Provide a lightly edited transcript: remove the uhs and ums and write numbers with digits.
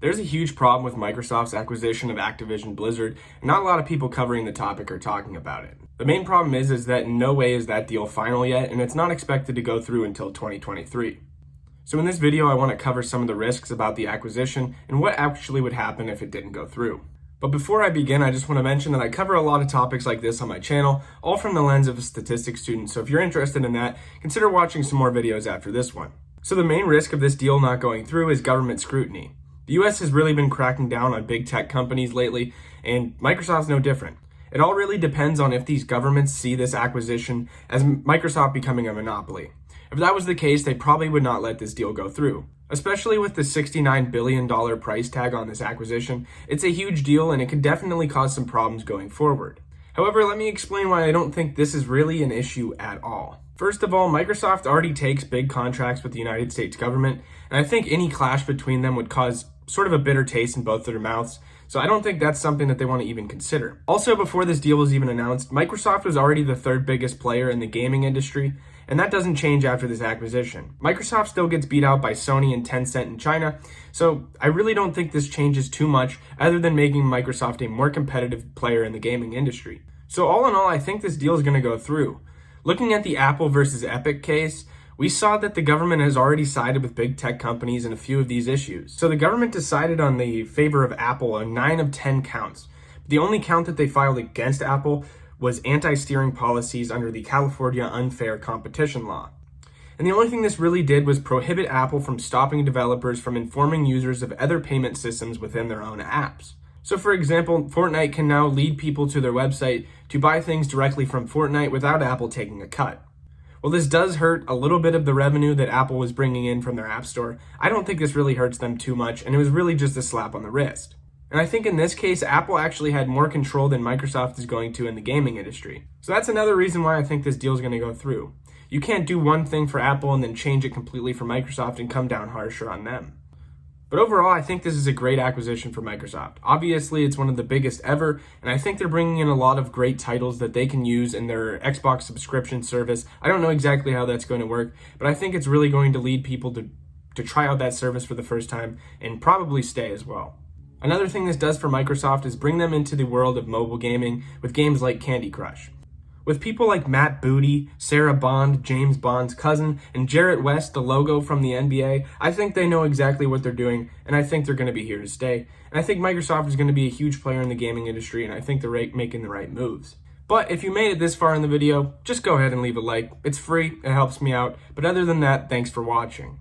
There's a huge problem with Microsoft's acquisition of Activision Blizzard, and not a lot of people covering the topic are talking about it. The main problem is that in no way is that deal final yet, and it's not expected to go through until 2023. So in this video, I want to cover some of the risks about the acquisition and what actually would happen if it didn't go through. But before I begin, I just want to mention that I cover a lot of topics like this on my channel, all from the lens of a statistics student, so if you're interested in that, consider watching some more videos after this one. So the main risk of this deal not going through is government scrutiny. The US has really been cracking down on big tech companies lately, and Microsoft's no different. It all really depends on if these governments see this acquisition as Microsoft becoming a monopoly. If that was the case, they probably would not let this deal go through. Especially with the $69 billion price tag on this acquisition, it's a huge deal and it could definitely cause some problems going forward. However, let me explain why I don't think this is really an issue at all. First of all, Microsoft already takes big contracts with the United States government, and I think any clash between them would cause sort of a bitter taste in both their mouths, so I don't think that's something that they want to even consider. Also, before this deal was even announced, Microsoft was already the third biggest player in the gaming industry, and that doesn't change after this acquisition. Microsoft still gets beat out by Sony and Tencent in China, so I really don't think this changes too much other than making Microsoft a more competitive player in the gaming industry. So all in all, I think this deal is going to go through. Looking at the Apple versus Epic case, we saw that the government has already sided with big tech companies in a few of these issues. So the government decided on the favor of Apple on 9 of 10 counts. The only count that they filed against Apple was anti-steering policies under the California Unfair Competition Law. And the only thing this really did was prohibit Apple from stopping developers from informing users of other payment systems within their own apps. So for example, Fortnite can now lead people to their website to buy things directly from Fortnite without Apple taking a cut. While this does hurt a little bit of the revenue that Apple was bringing in from their App Store, I don't think this really hurts them too much, and it was really just a slap on the wrist. And I think in this case, Apple actually had more control than Microsoft is going to in the gaming industry. So that's another reason why I think this deal is going to go through. You can't do one thing for Apple and then change it completely for Microsoft and come down harsher on them. But overall, I think this is a great acquisition for Microsoft. Obviously, it's one of the biggest ever, and I think they're bringing in a lot of great titles that they can use in their Xbox subscription service. I don't know exactly how that's going to work, but I think it's really going to lead people to try out that service for the first time and probably stay as well. Another thing this does for Microsoft is bring them into the world of mobile gaming with games like Candy Crush. With people like Matt Booty, Sarah Bond, James Bond's cousin, and Jarrett West, the logo from the NBA, I think they know exactly what they're doing, and I think they're going to be here to stay. And I think Microsoft is going to be a huge player in the gaming industry, and I think they're making the right moves. But if you made it this far in the video, just go ahead and leave a like. It's free, it helps me out, but other than that, thanks for watching.